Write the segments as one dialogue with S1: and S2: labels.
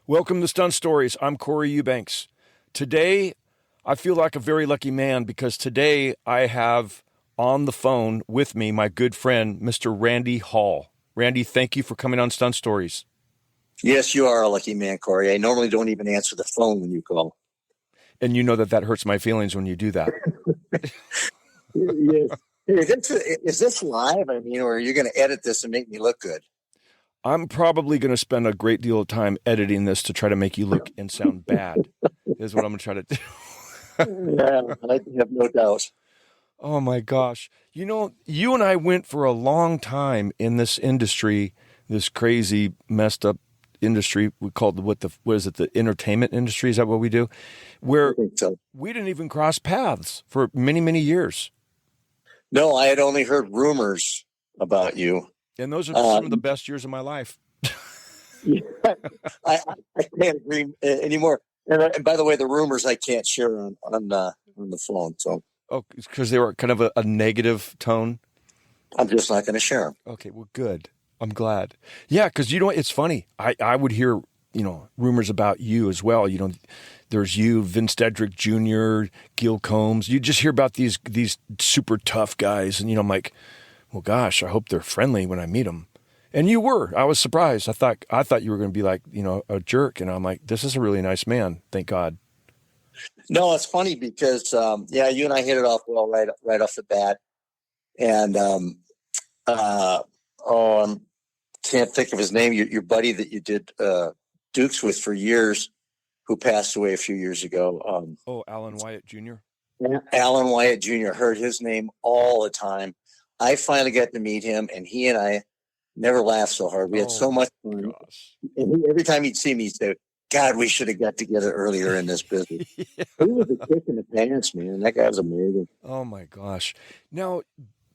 S1: Welcome to Stunt Stories. I'm Corey Eubanks. Today, I feel like a very lucky man because today I have on the phone with me my good friend, Mr. Randy Hall. Randy, thank you for coming on Stunt Stories.
S2: Yes, you are a lucky man, Corey. I normally don't even answer the phone when you call.
S1: And you know that hurts my feelings when you do that.
S2: Yes. Is this live? I mean, or are you going to edit this and make me look good?
S1: I'm probably going to spend a great deal of time editing this to try to make you look and sound bad, is what I'm going to try to do.
S2: Yeah, I have no doubt.
S1: Oh my gosh. You know, you and I went for a long time in this industry, this crazy, messed up industry. We called the entertainment industry? Is that what we do? Where
S2: I think so.
S1: we didn't even cross paths for many, many years.
S2: No, I had only heard rumors about you.
S1: And those are some of the best years of my life.
S2: Yeah, I can't agree anymore. And by the way, the rumors I can't share on the phone, so
S1: Oh, because they were kind of a negative tone.
S2: I'm just not going to share them.
S1: Okay, well, good. I'm glad. Yeah, because you know it's funny. I would hear rumors about you as well. There's you, Vince Dedrick Jr., Gil Combs. You just hear about these super tough guys, and I'm like, well, gosh, I hope they're friendly when I meet them. And you were. I was surprised. I thought you were going to be like a jerk, and I'm like, this is a really nice man. Thank God.
S2: No, it's funny because you and I hit it off well right off the bat, and I can't think of his name. Your buddy that you did Dukes with for years, who passed away a few years ago.
S1: Alan Wyatt Jr.
S2: Alan Wyatt Jr. Heard his name all the time. I finally got to meet him, and he and I never laughed so hard. We had so much fun. And every time he'd see me, he'd say, God, we should have got together earlier in this business. Yeah. He was a kick in the pants, man. That guy was amazing.
S1: Oh, my gosh. Now,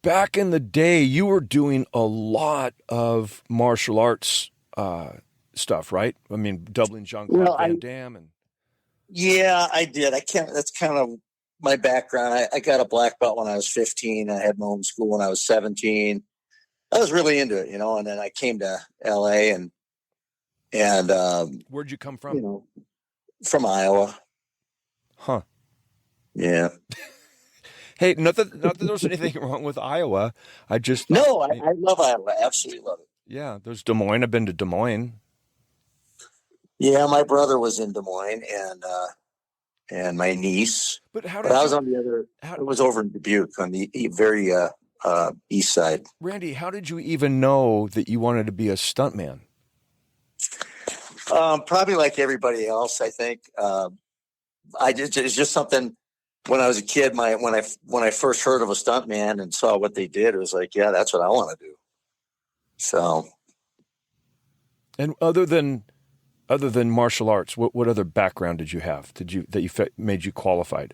S1: back in the day, you were doing a lot of martial arts stuff, right? I mean, doubling Jean-Claude Van Damme.
S2: Yeah, I did. That's kind of my background. I got a black belt when I was 15. I had my own school when I was 17. I was really into it, and then I came to LA and
S1: where'd you come from?
S2: From Iowa.
S1: Huh.
S2: Yeah.
S1: Hey, not that there's anything wrong with Iowa. I
S2: love Iowa. Absolutely love it.
S1: Yeah, there's Des Moines. I've been to Des Moines.
S2: Yeah, my brother was in Des Moines and my niece. But I was on the other. It was over in Dubuque on the very east side.
S1: Randy, how did you even know that you wanted to be a stuntman?
S2: Probably like everybody else, I think. It's just something. When I was a kid, when I first heard of a stuntman and saw what they did, it was like, yeah, that's what I want to do. So,
S1: and other than martial arts, what other background did you have? Made you qualified?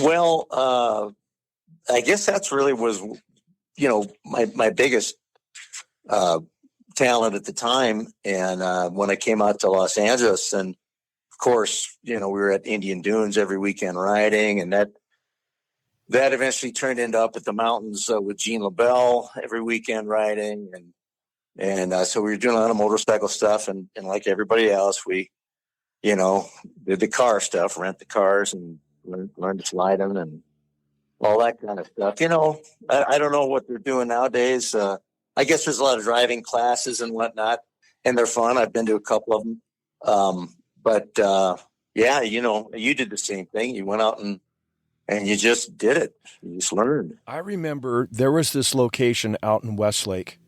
S2: Well, I guess that's really was, my biggest talent at the time. And when I came out to Los Angeles, and of course, we were at Indian Dunes every weekend riding, and that eventually turned into up at the mountains with Gene LaBelle every weekend riding, and so we were doing a lot of motorcycle stuff, and like everybody else, we, did the car stuff, rent the cars, and learn to slide them, and all that kind of stuff. I don't know what they're doing nowadays. I guess there's a lot of driving classes and whatnot, and they're fun. I've been to a couple of them. But you did the same thing. You went out and you just did it. You just learned.
S1: I remember there was this location out in Westlake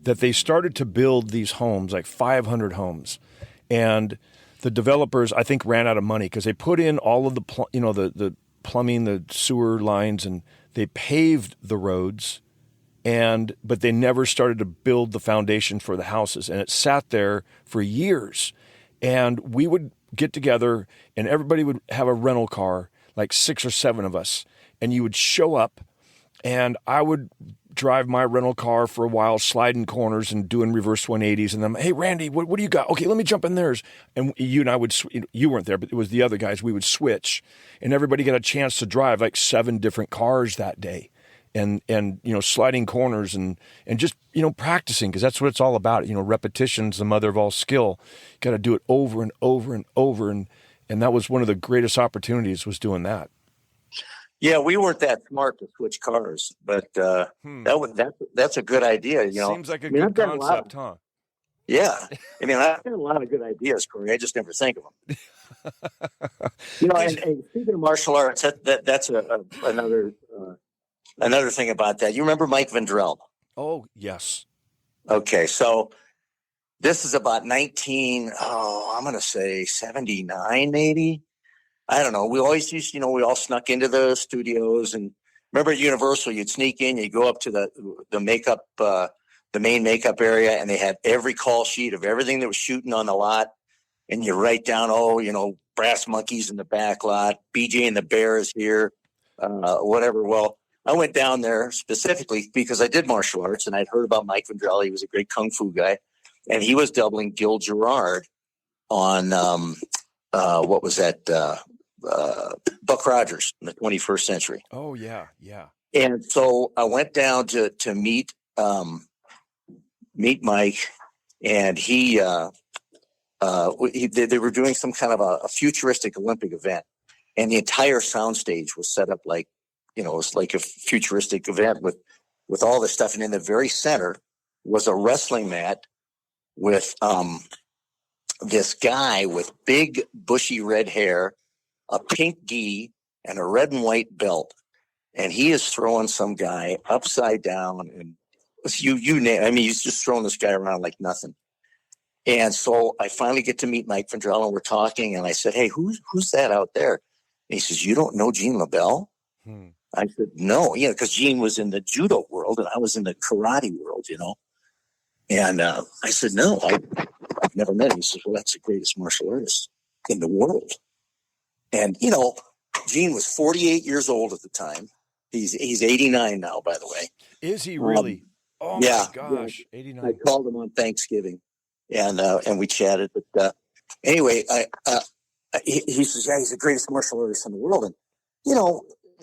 S1: that they started to build these homes, like 500 homes. And the developers, I think, ran out of money because they put in all of the plumbing, the sewer lines, and they paved the roads. But they never started to build the foundation for the houses. And it sat there for years. And we would get together and everybody would have a rental car, like 6 or 7 of us. And you would show up and I would drive my rental car for a while, sliding corners and doing reverse 180s. And then, hey, Randy, what do you got? Okay, let me jump in theirs. And you and I you weren't there, but it was the other guys. We would switch and everybody got a chance to drive like 7 different cars that day. and sliding corners and just practicing, because that's what it's all about. Repetition's the mother of all skill. You got to do it over and over and over, and that was one of the greatest opportunities, was doing that.
S2: Yeah, we weren't that smart to switch cars, but that's a good idea.
S1: Seems like a good concept, huh?
S2: Yeah, I've got a lot of good ideas, Corey. I just never think of them. And speaking of martial arts, that's another thing about that. You remember Mike Vendrell?
S1: Oh, yes.
S2: Okay, so this is about I'm going to say 79, maybe. I don't know. We always used, we all snuck into the studios, and remember at Universal, you'd sneak in, you'd go up to the makeup, the main makeup area, and they had every call sheet of everything that was shooting on the lot. And you write down, Brass Monkeys in the back lot, BJ and the Bear is here, whatever. Well, I went down there specifically because I did martial arts, and I'd heard about Mike Vendrell. He was a great kung fu guy, and he was doubling Gil Gerard on what was that? Buck Rogers in the 21st Century.
S1: Oh yeah, yeah.
S2: And so I went down to meet Mike, and they were doing some kind of a futuristic Olympic event, and the entire soundstage was set up like, it was like a futuristic event with all this stuff. And in the very center was a wrestling mat with this guy with big bushy red hair, a pink gi, and a red and white belt. And he is throwing some guy upside down, and you name. He's just throwing this guy around like nothing. And so I finally get to meet Mike Vendrell, and we're talking, and I said, "Hey, who's that out there?" And he says, "You don't know Gene LaBelle?" I said, "No," because Gene was in the judo world and I was in the karate world, And I said, "No, I've never met him." He says, "Well, that's the greatest martial artist in the world." And Gene was 48 years old at the time. He's 89 now, by the way.
S1: Is he really? Oh
S2: yeah,
S1: my gosh, 89.
S2: I called him on Thanksgiving, and we chatted. But anyway, he says, "Yeah, he's the greatest martial artist in the world." And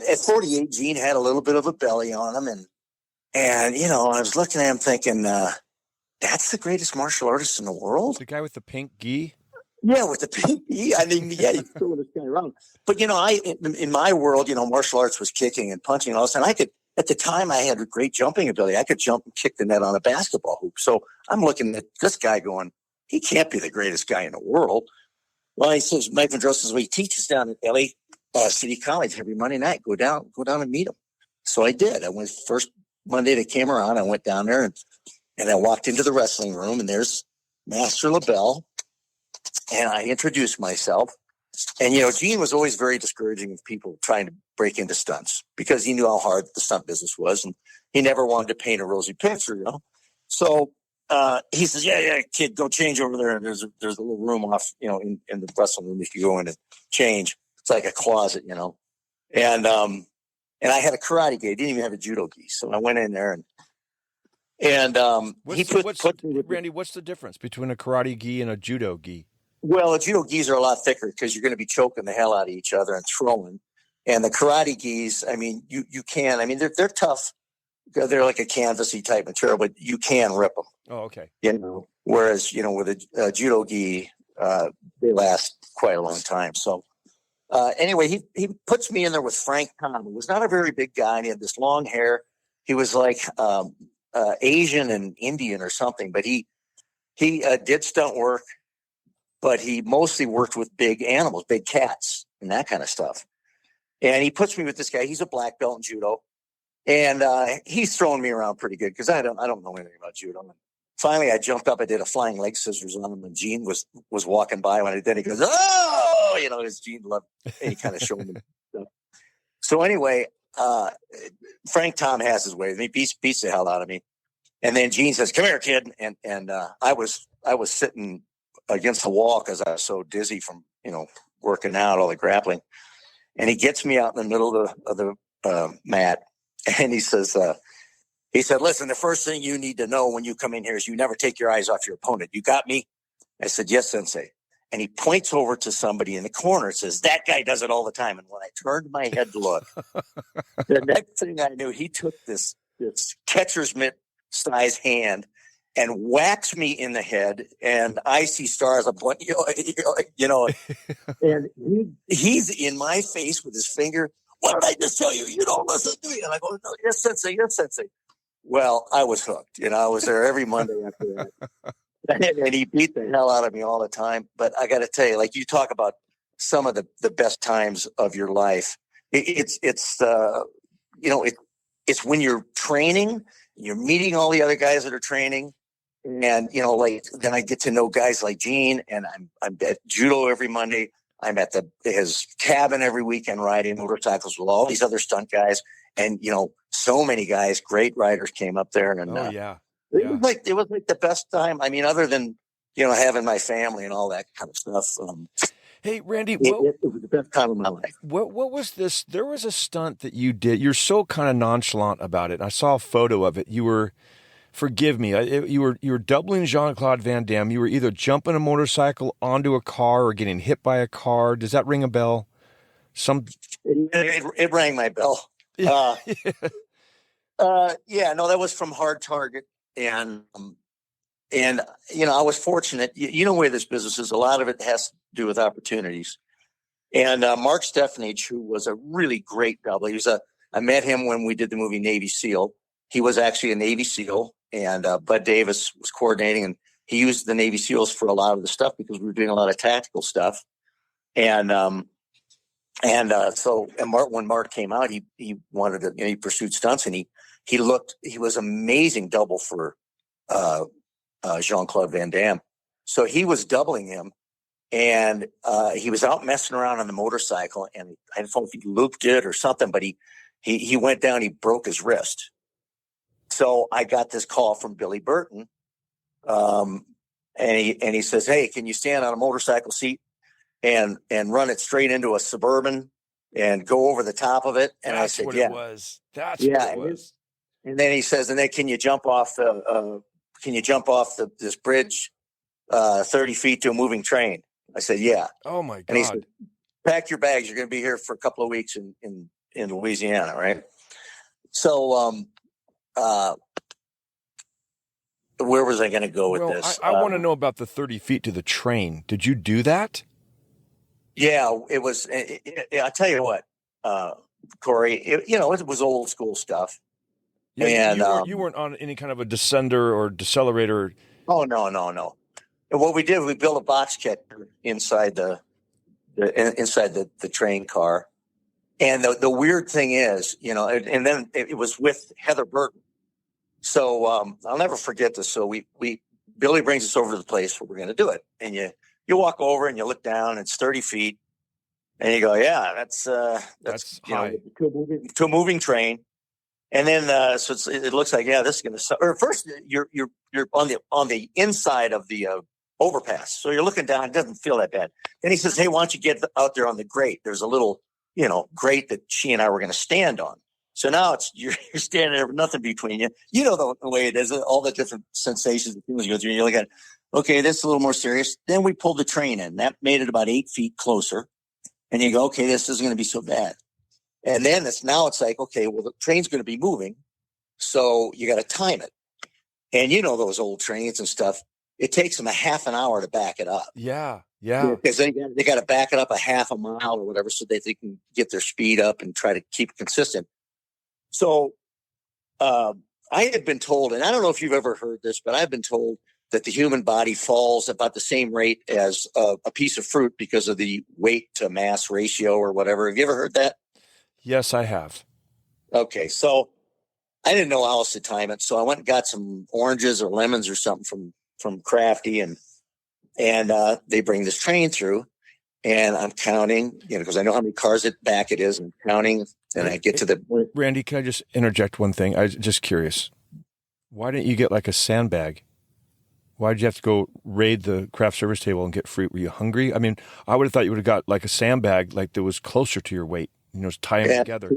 S2: at 48, Gene had a little bit of a belly on him, and I was looking at him thinking, "That's the greatest martial artist in the world."
S1: The guy with the pink gi.
S2: Yeah, with the pink gi. He's throwing this guy around. But in my world, martial arts was kicking and punching and all this. And I could, at the time, I had a great jumping ability. I could jump and kick the net on a basketball hoop. So I'm looking at this guy going, he can't be the greatest guy in the world. Well, he says, Mike Vendrell says, well, he teaches down at LA City College every Monday night. Go down and meet him. So I did. I went first Monday that came around. I went down there and I walked into the wrestling room, and there's Master LaBelle. And I introduced myself. And, Gene was always very discouraging of people trying to break into stunts because he knew how hard the stunt business was. And he never wanted to paint a rosy picture, So he says, yeah, kid, go change over there. And there's a little room off, in the wrestling room. You can go in and change. It's like a closet, And I had a karate gi. I didn't even have a judo gi. So I went in there and
S1: Randy, what's the difference between a karate gi and a judo gi?
S2: Well, the judo gis are a lot thicker because you're going to be choking the hell out of each other and throwing. And the karate gis, you can. They're tough. They're like a canvasy type material, but you can rip them.
S1: Oh, okay.
S2: Whereas, with a judo gi, they last quite a long time. So anyway, he puts me in there with Frank Tom, who was not a very big guy, and he had this long hair. He was like Asian and Indian or something, but he did stunt work. But he mostly worked with big animals, big cats, and that kind of stuff. And he puts me with this guy. He's a black belt in judo, and he's throwing me around pretty good because I don't know anything about judo. And finally, I jumped up. I did a flying leg scissors on him, and Gene was walking by when I did. He goes, "Oh!" His Gene loved. And he kind of showed me stuff. So anyway, Frank Tom has his way. He beats the hell out of me, and then Gene says, "Come here, kid," and I was sitting against the wall because I was so dizzy from working out, all the grappling. And he gets me out in the middle of the mat, and he said, "Listen, the first thing you need to know when you come in here is you never take your eyes off your opponent. You got me?" I said, "Yes, Sensei." and he points over to somebody in the corner and says, "That guy does it all the time." And when I turned my head to look, the next thing I knew, he took this catcher's mitt size hand and whacks me in the head, and I see stars. I'm going, and he's in my face with his finger. "What did I just tell you? You don't listen to me." And I go, "No, yes, sensei, yes, sensei." Well, I was hooked. I was there every Monday after that. And he beat the hell out of me all the time. But I got to tell you, like, you talk about some of the best times of your life. It's when you're training, you're meeting all the other guys that are training. And, like, then I get to know guys like Gene, and I'm at judo every Monday. I'm at his cabin every weekend riding motorcycles with all these other stunt guys. And, so many guys, great riders came up there. And It was like the best time. I mean, other than, having my family and all that kind of stuff.
S1: Hey, Randy,
S2: it was the best time of my life.
S1: What was this? There was a stunt that you did. You're so kind of nonchalant about it. I saw a photo of it. You were, forgive me, you were doubling Jean-Claude Van Damme. You were either jumping a motorcycle onto a car or getting hit by a car. Does that ring a bell?
S2: It rang my bell. That was from Hard Target. And I was fortunate. You know where this business is. A lot of it has to do with opportunities. And Mark Stefanich, who was a really great double, I met him when we did the movie Navy SEAL. He was actually a Navy SEAL, and Bud Davis was coordinating, and he used the Navy SEALs for a lot of the stuff because we were doing a lot of tactical stuff. And when Mark came out, he wanted to, he pursued stunts, and he was amazing double for Jean-Claude Van Damme. So he was doubling him, and he was out messing around on the motorcycle, and I don't know if he looped it or something, but he went down, he broke his wrist. So I got this call from Billy Burton, and he says, "Hey, can you stand on a motorcycle seat and run it straight into a Suburban and go over the top of it?" And I said, "Yeah."
S1: That's what it was.
S2: And then he says, "And then can you jump off this bridge 30 feet to a moving train?" I said, "Yeah."
S1: Oh my God.
S2: And he said, "Pack your bags. You're going to be here for a couple of weeks in Louisiana." Right. So, where was I going to go with this?
S1: I want to know about the 30 feet to the train. Did you do that?
S2: Yeah, it was. I'll tell you what, Corey, it was old school stuff.
S1: Yeah, and you weren't on any kind of a descender or decelerator.
S2: Oh, no. And what we did, we built a box catcher inside the train car. And the weird thing is, and then it was with Heather Burton. So I'll never forget this. So Billy brings us over to the place where we're going to do it. And you walk over and you look down, and it's 30 feet. And you go, "Yeah, that's
S1: high."
S2: To a moving train. And then, it looks like, yeah, this is going to. Or first, you're on the inside of the overpass, so you're looking down. It doesn't feel that bad. Then he says, "Hey, why don't you get out there on the grate? There's a little, grate that she and I were going to stand on." So now you're standing there with nothing between you. You know the way it is, all the different sensations and feelings you go through. And you're like, "Okay, that's a little more serious." Then we pulled the train in. That made it about 8 feet closer. And you go, "Okay, this isn't going to be so bad." And then it's like, okay, well, the train's going to be moving, so you got to time it. And those old trains and stuff, it takes them a half an hour to back it up.
S1: Yeah.
S2: Because they got to back it up a half a mile or whatever, so that they can get their speed up and try to keep it consistent. So I had been told, and I don't know if you've ever heard this, but I've been told that the human body falls about the same rate as a piece of fruit because of the weight to mass ratio or whatever. Have you ever heard that?
S1: Yes, I have.
S2: Okay, so I didn't know how else to time it, so I went and got some oranges or lemons or something from Crafty, and they bring this train through, and I'm counting, because I know how many cars back it is, and counting, and I get to the.
S1: Randy, can I just interject one thing? I was just curious. Why didn't you get like a sandbag? Why did you have to go raid the craft service table and get fruit? Were you hungry? I mean, I would have thought you would have got like a sandbag, like that was closer to your weight. Tie them together.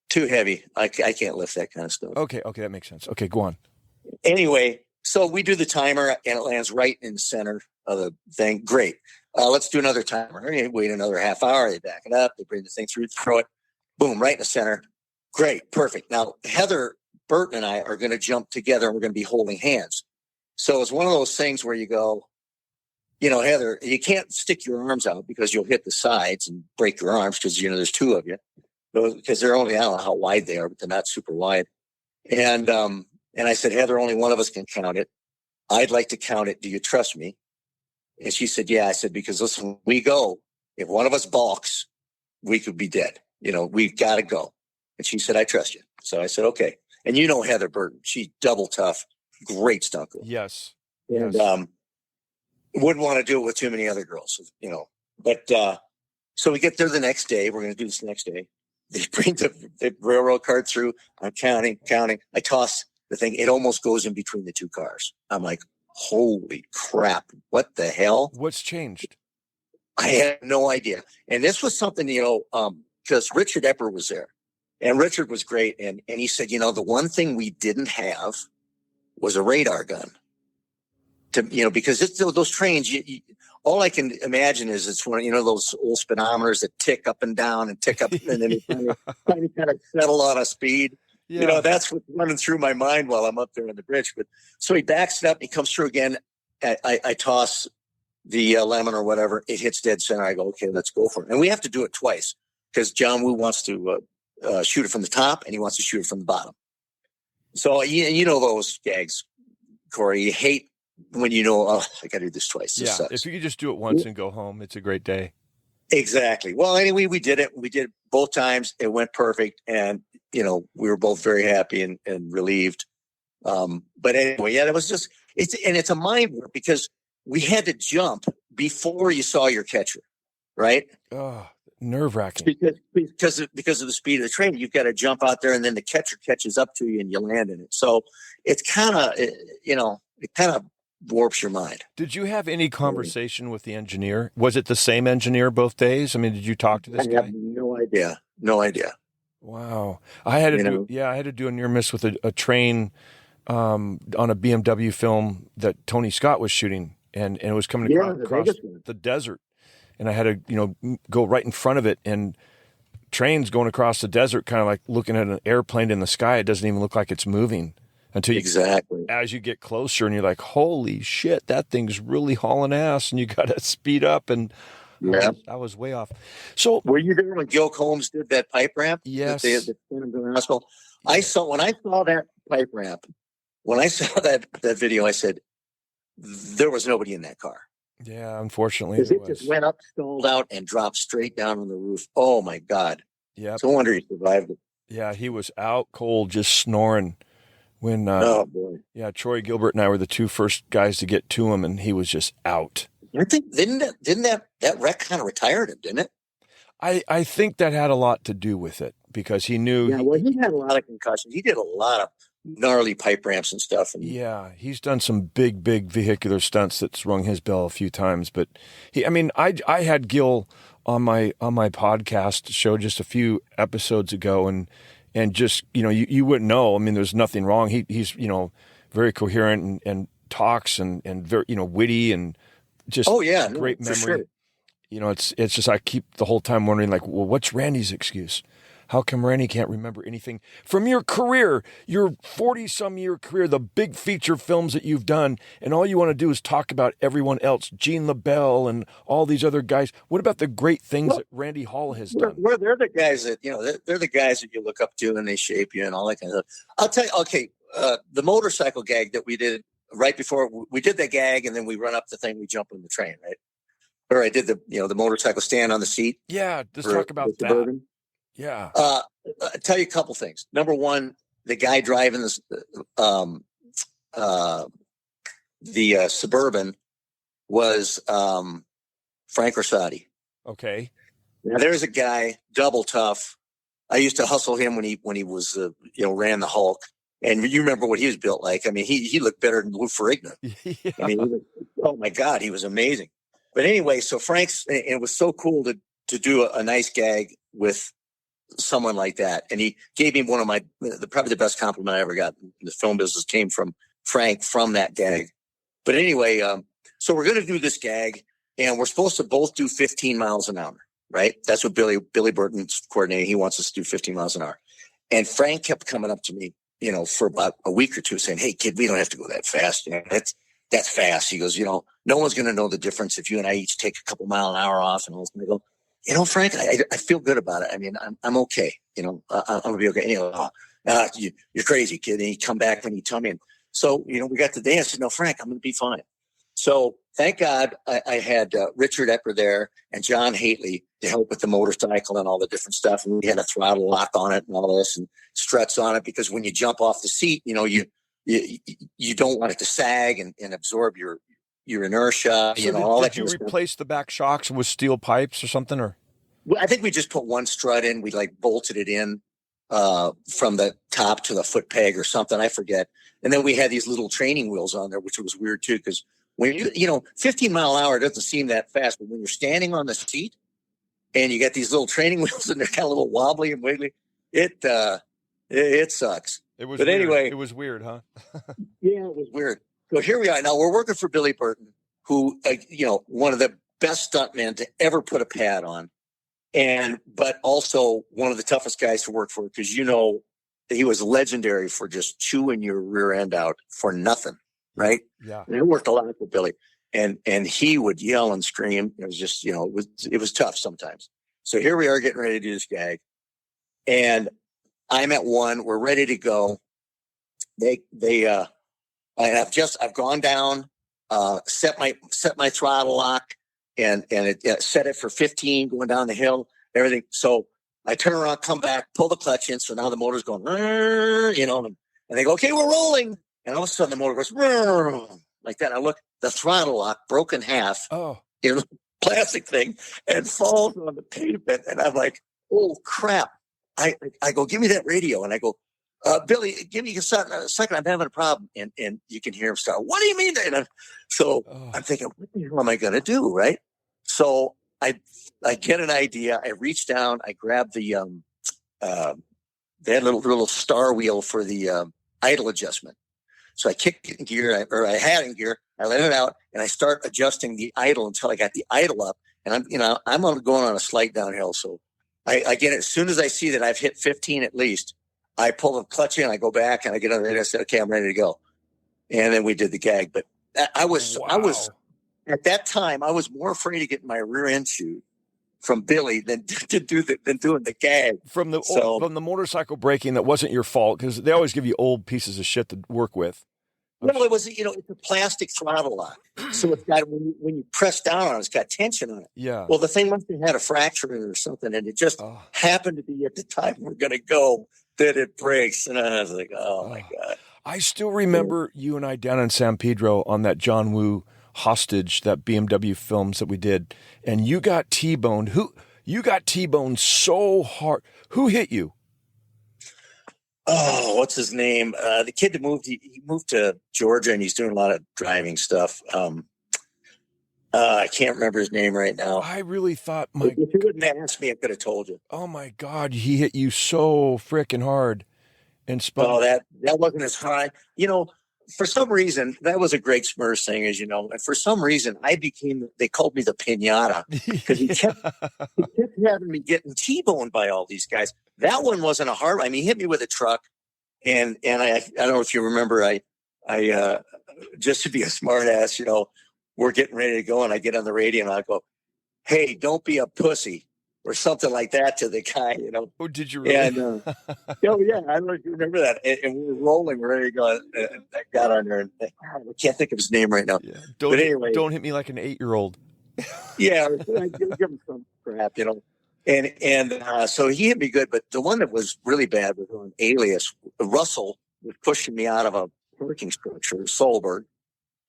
S2: Too heavy. I can't lift that kind of stuff.
S1: Okay, that makes sense. Okay, go on.
S2: Anyway, so we do the timer, and it lands right in the center of the thing. Great. let's do another timer. They wait another half hour. They back it up. They bring the thing through, throw it, boom, right in the center. Great, perfect. Now, Heather Burton and I are going to jump together, and we're going to be holding hands. So it's one of those things where you go, Heather, you can't stick your arms out because you'll hit the sides and break your arms because, there's two of you. Because they're only, I don't know how wide they are, but they're not super wide. And I said, Heather, only one of us can count it. I'd like to count it. Do you trust me? And she said, yeah. I said, because listen, when we go, if one of us balks, we could be dead. We've got to go. And she said, I trust you. So I said, okay. And Heather Burton, she's double tough, great stunt girl.
S1: Yes.
S2: And
S1: yes.
S2: Wouldn't want to do it with too many other girls, But so we get there the next day. We're going to do this the next day. They bring the railroad cart through. I'm counting. I toss the thing. It almost goes in between the two cars. I'm like, holy crap. What the hell?
S1: What's changed?
S2: I had no idea. And this was something, because Richard Epper was there. And Richard was great. And he said, the one thing we didn't have was a radar gun. Because those trains, all I can imagine is it's one, those old speedometers that tick up and down and tick up and then finally kind of settle on a speed. Yeah. That's what's running through my mind while I'm up there on the bridge. But so he backs it up, he comes through again. I toss the lemon or whatever. It hits dead center. I go, okay, let's go for it. And we have to do it twice because John Woo wants to shoot it from the top and he wants to shoot it from the bottom. So, those gags, Corey, you hate when I got to do this twice. This sucks.
S1: If you could just do it once and go home, it's a great day.
S2: Exactly. Well, anyway, we did it. We did it both times. It went perfect. And, we were both very happy and relieved. But anyway, it was just, it's a mind work because we had to jump before you saw your catcher, right?
S1: Oh, nerve-wracking.
S2: Because of the speed of the train, you've got to jump out there and then the catcher catches up to you and you land in it. So it's kind of, it kind of warps your mind.
S1: Did you have any conversation with the engineer? Was it the same engineer both days? I mean, did you talk to this guy?
S2: I have no idea.
S1: Wow. I had to do a near miss with a train on a BMW film that Tony Scott was shooting and it was coming across the desert. And I had to, go right in front of it, and trains going across the desert, kind of like looking at an airplane in the sky. It doesn't even look like it's moving until as you get closer and you're like, holy shit, that thing's really hauling ass, and you got to speed up. And I was way off. So
S2: were you there when Gil Combs did that pipe ramp?
S1: Yes.
S2: I saw when I saw that pipe ramp, when I saw that video, I said, there was nobody in that car.
S1: Yeah, unfortunately.
S2: Because it just went up, stalled out, and dropped straight down on the roof. Oh, my God.
S1: Yeah.
S2: It's no wonder he survived it.
S1: Yeah, he was out cold, just snoring. When
S2: oh, boy.
S1: Yeah, Troy Gilbert and I were the two first guys to get to him, and he was just out.
S2: I think, didn't that wreck kind of retired him, didn't it?
S1: I think that had a lot to do with it, because he knew.
S2: Yeah, he had a lot of concussions. He did a lot of gnarly pipe ramps and stuff. And
S1: he's done some big vehicular stunts that's rung his bell a few times. But I had Gil on my podcast show just a few episodes ago, and just you wouldn't know. I mean, there's nothing wrong. He's very coherent and talks and very witty and just great memory.
S2: Sure.
S1: It's just I keep the whole time wondering, like, well, what's Randy's excuse? How come Randy can't remember anything from your career, your 40-some-year career, the big feature films that you've done, and all you want to do is talk about everyone else, Gene LaBelle and all these other guys? What about the great things that Randy Hall has done?
S2: They're the guys that, they're the guys that you look up to and they shape you and all that kind of stuff. I'll tell you, okay, the motorcycle gag that we did right before, we did that gag and then we run up the thing, we jump on the train, right? Or I did the motorcycle stand on the seat.
S1: Yeah, let's talk about that. Suburban. Yeah.
S2: I'll tell you a couple things. Number one, the guy driving this, the Suburban was Frank Rosati.
S1: Okay.
S2: Now there's a guy, double tough. I used to hustle him when he was ran the Hulk, and you remember what he was built like. I mean, he looked better than Lou Ferrigno.
S1: Yeah.
S2: I mean, oh my God, he was amazing. But anyway, so it was so cool to do a nice gag with someone like that. And he gave me one of probably the best compliment I ever got in the film business came from Frank from that gag. But anyway, so we're going to do this gag and we're supposed to both do 15 miles an hour, right? That's what Billy Burton's coordinating. He wants us to do 15 miles an hour. And Frank kept coming up to me, for about a week or two saying, "Hey kid, we don't have to go that fast. That's fast." He goes, "No one's going to know the difference if you and I each take a couple mile an hour off." And I was going to go, "Frank, I feel good about it. I mean, I'm okay. I'm going to be okay." And he goes, "You're crazy, kid." And he'd come back and he'd tell me. And so, we got the day. I said, "No, Frank, I'm going to be fine." So thank God I had Richard Epper there and John Hately to help with the motorcycle and all the different stuff. And we had a throttle lock on it and all this and struts on it, because when you jump off the seat, you don't want it to sag and absorb your inertia,
S1: So
S2: all that.
S1: Did you replace the back shocks with steel pipes or something, or?
S2: Well, I think we just put one strut in. We bolted it in from the top to the foot peg or something. I forget. And then we had these little training wheels on there, which was weird too, because when 15 mile an hour doesn't seem that fast, but when you're standing on the seat and you got these little training wheels and they're kind of a little wobbly and wiggly, it sucks.
S1: It was
S2: but
S1: weird.
S2: Anyway,
S1: it was weird, huh?
S2: Yeah, it was weird. So here we are. Now we're working for Billy Burton, who, one of the best stuntmen to ever put a pad on. But also one of the toughest guys to work for, because, he was legendary for just chewing your rear end out for nothing. Right.
S1: Yeah.
S2: And I worked a lot with Billy, and he would yell and scream. It was just, it was tough sometimes. So here we are getting ready to do this gag, and I'm at one, we're ready to go. I've gone down, set my throttle lock and it set it for 15 going down the hill, everything. So I turn around, come back, pull the clutch in. So now the motor's going, and they go, "Okay, we're rolling." And all of a sudden the motor goes like that. I look, the throttle lock broke in half, plastic thing, and falls on the pavement. And I'm like, "Oh crap." I go, "Give me that radio." And I go, "Billy, give me a second. I'm having a problem." And you can hear him start, "What do you mean?" And I'm thinking, what the hell am I going to do? Right. So I get an idea. I reach down, I grab the, that little star wheel for the idle adjustment. So I kick it in gear, I had it in gear. I let it out and I start adjusting the idle until I got the idle up. And I'm going on a slight downhill. So I get it. As soon as I see that I've hit 15 at least, I pull the clutch in, I go back and I get on the radio. I said, "Okay, I'm ready to go." And then we did the gag. But I was at that time, I was more afraid of getting my rear end chewed from Billy than doing the gag.
S1: From the motorcycle braking that wasn't your fault, because they always give you old pieces of shit to work with.
S2: Well, it was, it's a plastic throttle lock. So it's got, when you press down on it, it's got tension on it.
S1: Yeah.
S2: Well, the thing must have had a fracture in it or something. And it just happened to be at the time we're going to go that it breaks. And I was like, oh my God.
S1: I still remember you and I down in San Pedro on that John Woo Hostage, that BMW films that we did. And you got T-boned. You got T-boned so hard. Who hit you?
S2: Oh, what's his name? The kid that moved, he moved to Georgia and he's doing a lot of driving stuff. I can't remember his name right now.
S1: I really thought,
S2: if you wouldn't ask me, I could have told you.
S1: Oh my God, he hit you so freaking hard. And
S2: that wasn't as high. For some reason, that was a Greg Smurs thing, as you know. And for some reason, they called me the Pinata, because he kept having me getting T-boned by all these guys. That one wasn't a hard one. I mean, he hit me with a truck. And I don't know if you remember, I just to be a smart ass, we're getting ready to go. And I get on the radio and I go, "Hey, don't be a pussy," or something like that to the guy,
S1: Oh, did you really?
S2: And, oh, yeah, I don't know if you remember that. And we were rolling, we're ready to go. And I got on there, and I can't think of his name right now.
S1: Yeah.
S2: But anyway,
S1: don't hit me like an 8-year-old.
S2: Yeah, I give him some crap, And so he hit me good, but the one that was really bad was on Alias. Russell was pushing me out of a parking structure, Solberg.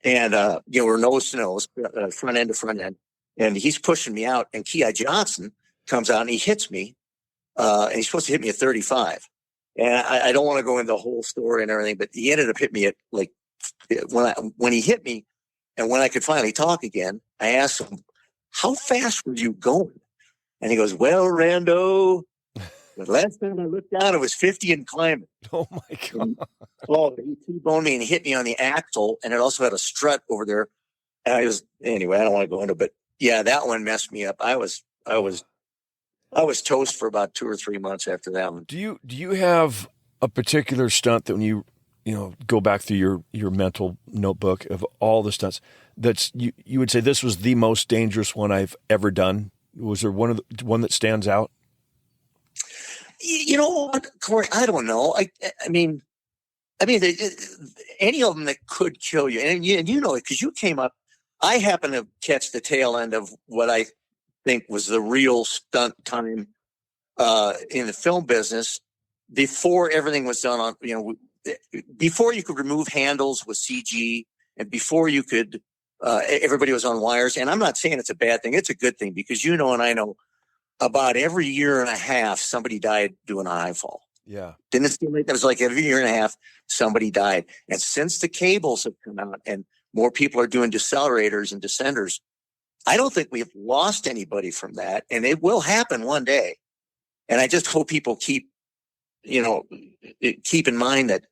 S2: And, we're nose to nose, front end to front end. And he's pushing me out, and Ki Johnson comes out and he hits me. And he's supposed to hit me at 35. And I don't want to go into the whole story and everything, but he ended up hitting me at when he hit me and when I could finally talk again, I asked him, "How fast were you going?" And he goes, "Well, Rando, the last time I looked down, it was 50 and climbing."
S1: Oh my God.
S2: He T-boned me and hit me on the axle. And it also had a strut over there. And anyway, I don't want to go into it, but yeah, that one messed me up. I was toast for about 2 or 3 months after that one.
S1: Do you have a particular stunt that when you go back through your mental notebook of all the stunts that's you would say this was the most dangerous one I've ever done? Was there one that stands out?
S2: You know what, Corey? I don't know. I mean, any of them that could kill you, and you know it because you came up. I happened to catch the tail end of what I think was the real stunt time in the film business before everything was done on, before you could remove handles with CG and before you could, everybody was on wires. And I'm not saying it's a bad thing. It's a good thing because and I know about every year and a half, somebody died doing a high fall.
S1: Yeah.
S2: Didn't it seem like that was like every year and a half, somebody died. And since the cables have come out and more people are doing decelerators and descenders, I don't think we've lost anybody from that. And it will happen one day. And I just hope people keep in mind that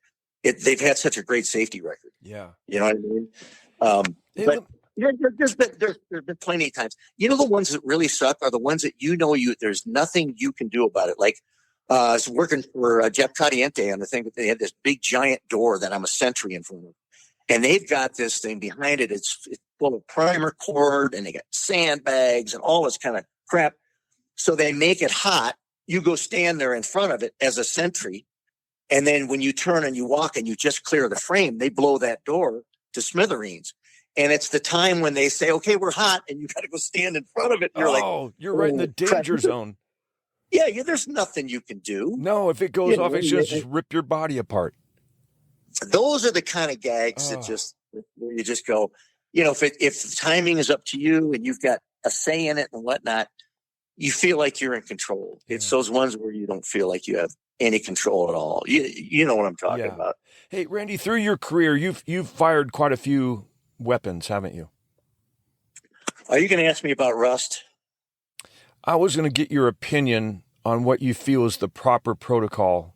S2: they've had such a great safety record.
S1: Yeah.
S2: You know what I mean? But there's been plenty of times. The ones that really suck are the ones that there's nothing you can do about it. Like I was working for Jeff Cadiente on the thing that they had this big giant door that I'm a sentry in front of. And they've got this thing behind it. It's full of primer cord and they got sandbags and all this kind of crap. So they make it hot. You go stand there in front of it as a sentry. And then when you turn and you walk and you just clear the frame, they blow that door to smithereens. And it's the time when they say, okay, we're hot. And you got to go stand in front of it. And
S1: you're right in the danger zone.
S2: Yeah, there's nothing you can do.
S1: No, if it goes off, it's just rip your body apart.
S2: Those are the kind of gags where you just go, if the timing is up to you and you've got a say in it and whatnot, you feel like you're in control. Yeah. It's those ones where you don't feel like you have any control at all. You know what I'm talking about.
S1: Hey, Randy, through your career, you've fired quite a few weapons, haven't you?
S2: Are you going to ask me about Rust?
S1: I was going to get your opinion on what you feel is the proper protocol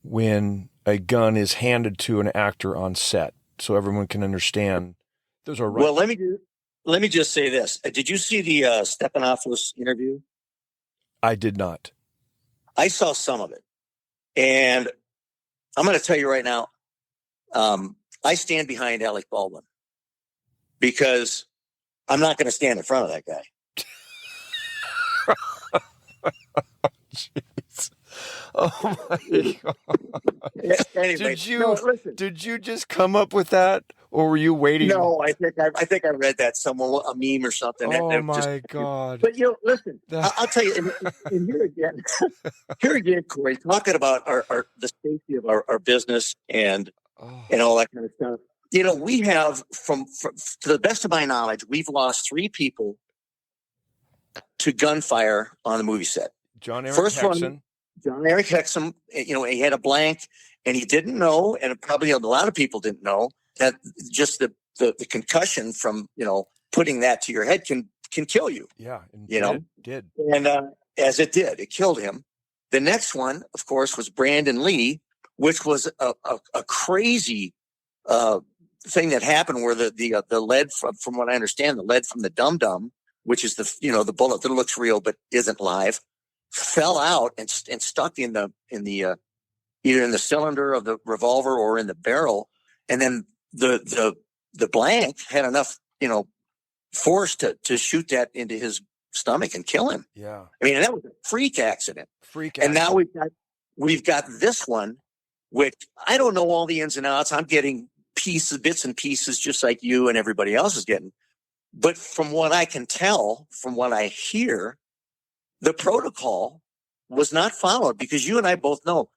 S1: when a gun is handed to an actor on set, so everyone can understand. Those are right.
S2: Well, let me just say this. Did you see the Stephanopoulos interview?
S1: I did not.
S2: I saw some of it. And I'm going to tell you right now, I stand behind Alec Baldwin because I'm not going to stand in front of that guy.
S1: Jeez. Oh my God.
S2: Anyway,
S1: did you just come up with that, or were you waiting?
S2: No, I think I read that somewhere, a meme or something.
S1: Oh my God.
S2: But listen, I'll tell you, and here again, Corey, talking about the safety of our business and all that kind of stuff. We have from to the best of my knowledge, we've lost 3 people to gunfire on the movie set.
S1: John Eric
S2: Hexum, he had a blank and he didn't know, and probably a lot of people didn't know that just the concussion from, putting that to your head can kill you.
S1: Yeah.
S2: It
S1: did.
S2: And as it did, it killed him. The next one, of course, was Brandon Lee, which was a crazy thing that happened where the lead from what I understand, the lead from the dum-dum, which is the bullet that looks real but isn't live, fell out and stuck in the either in the cylinder of the revolver or in the barrel, and then the blank had enough force to shoot that into his stomach and kill him.
S1: Yeah,
S2: I mean, that was a freak accident. And now we've got this one, which I don't know all the ins and outs. I'm getting bits and pieces, just like you and everybody else is getting. But from what I can tell, from what I hear, the protocol was not followed, because you and I both know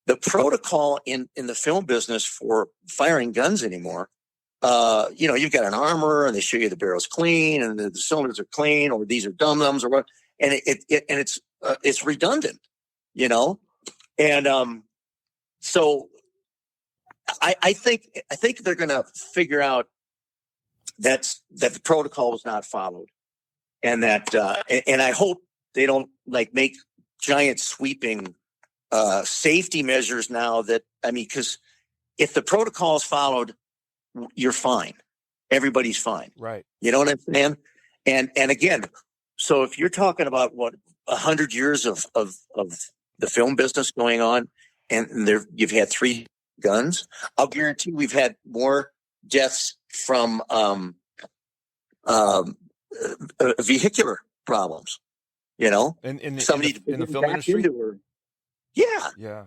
S2: the protocol in the film business for firing guns anymore. You've got an armor and they show you the barrel's clean and the cylinders are clean, or these are dum-dums or what. And it's redundant, And so I think they're going to figure out that the protocol was not followed, and that and I hope they don't make giant sweeping safety measures now. Because if the protocol is followed, you're fine. Everybody's fine.
S1: Right.
S2: You know what I'm saying? And again, so if you're talking about 100 years of the film business going on, and there you've had 3 guns, I'll guarantee we've had more deaths from vehicular problems. You know, somebody
S1: in the film industry.
S2: into her. Yeah.
S1: Yeah.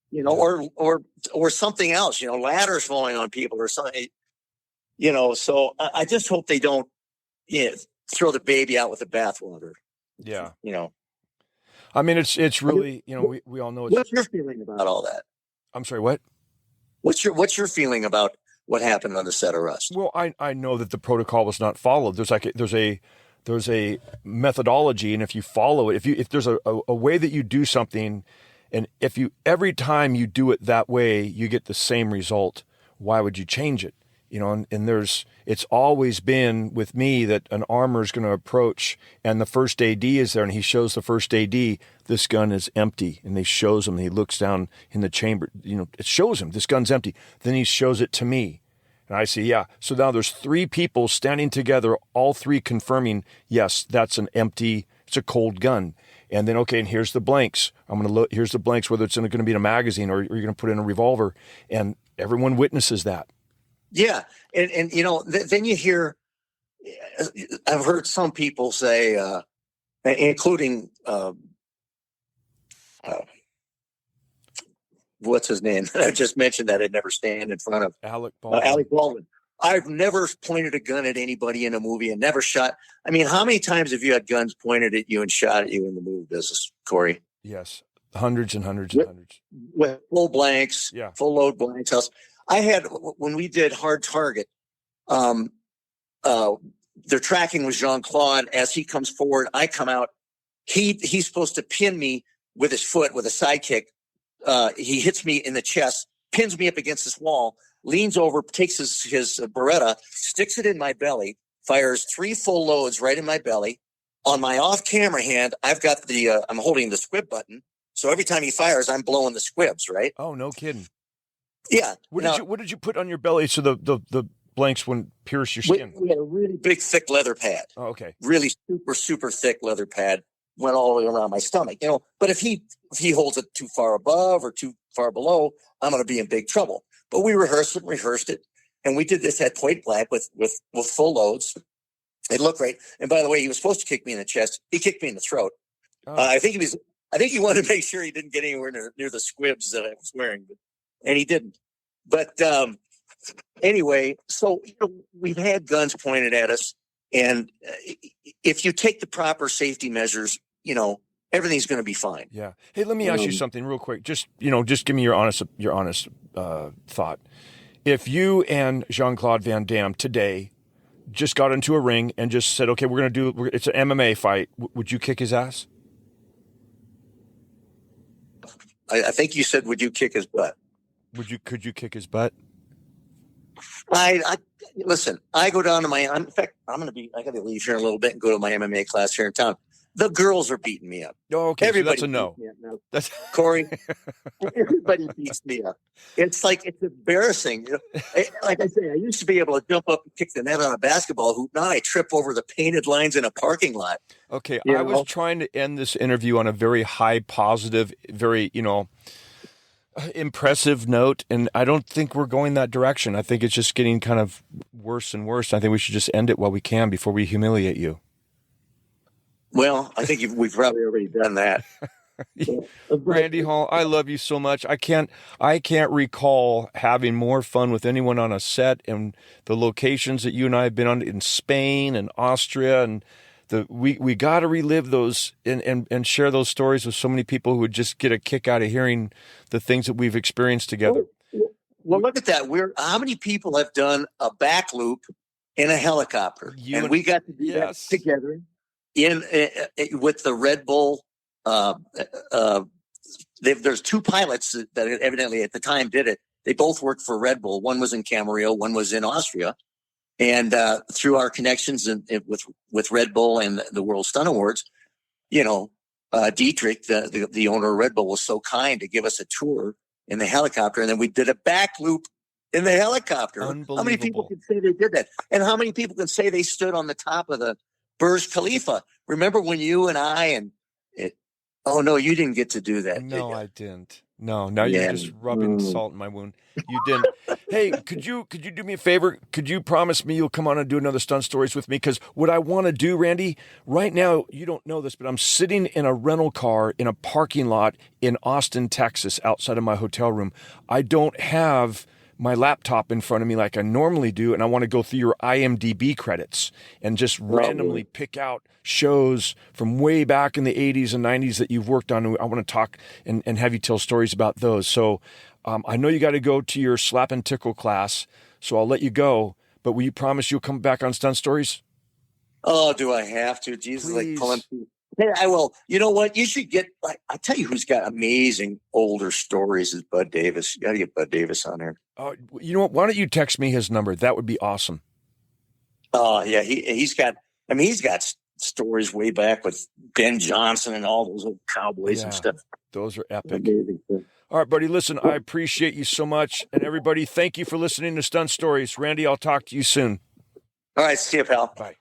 S2: You know, or something else. You know, ladders falling on people or something. You know, so I just hope they don't throw the baby out with the bathwater.
S1: Yeah.
S2: You know,
S1: I mean, it's really, you know, we all know it's.
S2: What's your feeling about all that?
S1: I'm sorry, what?
S2: What's your feeling about what happened on the set of Rust?
S1: Well, I know that the protocol was not followed. There's a methodology, and if you follow it, if there's a way that you do something, and if you every time you do it that way, you get the same result, why would you change it? You know, and it's always been with me that an armor is going to approach, and the first AD is there, and he shows the first AD, this gun is empty, and he shows him, and he looks down in the chamber, you know, it shows him this gun's empty. Then he shows it to me, and I say, yeah. So now there's 3 people standing together, all 3 confirming, yes, that's it's a cold gun. And then, okay, and here's the blanks. I'm going to look, here's the blanks, whether it's going to be in a magazine or you're going to put in a revolver, and everyone witnesses that.
S2: Yeah. And you know, then you hear, I've heard some people say, including, what's his name? I just mentioned that I'd never stand in front of
S1: Alec Baldwin.
S2: Alec Baldwin. I've never pointed a gun at anybody in a movie and never shot. I mean, how many times have you had guns pointed at you and shot at you in the movie business, Corey?
S1: Yes. Hundreds and hundreds and hundreds.
S2: With full blanks,
S1: yeah.
S2: Full load blanks. I had, when we did Hard Target, their tracking was Jean-Claude. As he comes forward, I come out. He's supposed to pin me with his foot with a side kick. He hits me in the chest, pins me up against this wall, leans over, takes his Beretta, sticks it in my belly, fires 3 full loads right in my belly. On my off-camera hand, I've got I'm holding the squib button. So every time he fires, I'm blowing the squibs, right?
S1: Oh, no kidding.
S2: Yeah.
S1: What did you put on your belly so the blanks wouldn't pierce your skin?
S2: We had a really big, thick leather pad.
S1: Oh, okay.
S2: Really super, super thick leather pad. Went all the way around my stomach, you know. But if he holds it too far above or too far below, I'm going to be in big trouble. But we rehearsed it, and we did this at point blank with full loads. It looked great. And by the way, he was supposed to kick me in the chest. He kicked me in the throat. Oh. I think he wanted to make sure he didn't get anywhere near the squibs that I was wearing, and he didn't. But anyway, so you know, we've had guns pointed at us, and if you take the proper safety measures, you know, everything's going to be fine.
S1: Yeah. Hey, let me ask you something real quick. Just give me your honest thought. If you and Jean-Claude Van Damme today just got into a ring and just said, okay, it's an MMA fight, would you kick his ass?
S2: I think you said, would you kick his butt?
S1: Could you kick his butt?
S2: I listen, I go down to in fact, I got to leave here in a little bit and go to my MMA class here in town. The girls are beating me up.
S1: Oh, okay. Everybody, so that's a no.
S2: That's Corey. Everybody beats me up. It's embarrassing. You know, like I say, I used to be able to jump up and kick the net on a basketball hoop. Now I trip over the painted lines in a parking lot.
S1: Okay, I was trying to end this interview on a very high, positive, very impressive note, and I don't think we're going that direction. I think it's just getting kind of worse and worse. I think we should just end it while we can before we humiliate you.
S2: Well, I think we've probably already done that.
S1: Randy Hall, I love you so much. I can't recall having more fun with anyone on a set, and the locations that you and I have been on in Spain and Austria, and we got to relive those and share those stories with so many people who would just get a kick out of hearing the things that we've experienced together.
S2: Well, look at that. How many people have done a back loop in a helicopter? And we got to do that together with the Red Bull. There's 2 pilots that evidently at the time did it. They both worked for Red Bull. One was in Camarillo, one was in Austria. And through our connections with Red Bull and the World Stunt Awards, you know, Dietrich, the owner of Red Bull, was so kind to give us a tour in the helicopter, and then we did a back loop in the helicopter. How many people can say they did that? And how many people can say they stood on the top of the Burj Khalifa. Remember when you and I and it? Oh no, you didn't get to do that, did
S1: No,
S2: you?
S1: I didn't. No, now you're
S2: Yeah.
S1: just rubbing salt in my wound. You didn't. Hey, could you do me a favor? Could you promise me you'll come on and do another stunt stories with me? Because what I want to do, Randy, right now, you don't know this, but I'm sitting in a rental car in a parking lot in Austin, Texas, outside of my hotel room. I don't have my laptop in front of me like I normally do, and I want to go through your IMDb credits and just randomly pick out shows from way back in the 80s and 90s that you've worked on. I want to talk and have you tell stories about those. So I know you got to go to your slap and tickle class, so I'll let you go. But will you promise you'll come back on Stunt Stories?
S2: Oh, do I have to? Jesus, like
S1: Please.
S2: pulling. Hey, I will. You know what? You should get. Like, I tell you, who's got amazing older stories is Bud Davis. You got to get Bud Davis on there.
S1: You know what? Why don't you text me his number? That would be awesome.
S2: Oh yeah, he's got. I mean, he's got stories way back with Ben Johnson and all those old cowboys and stuff.
S1: Those are epic.
S2: Amazing.
S1: All right, buddy, listen, I appreciate you so much. And everybody, thank you for listening to Stunt Stories. Randy, I'll talk to you soon.
S2: All right, see you, pal.
S1: Bye.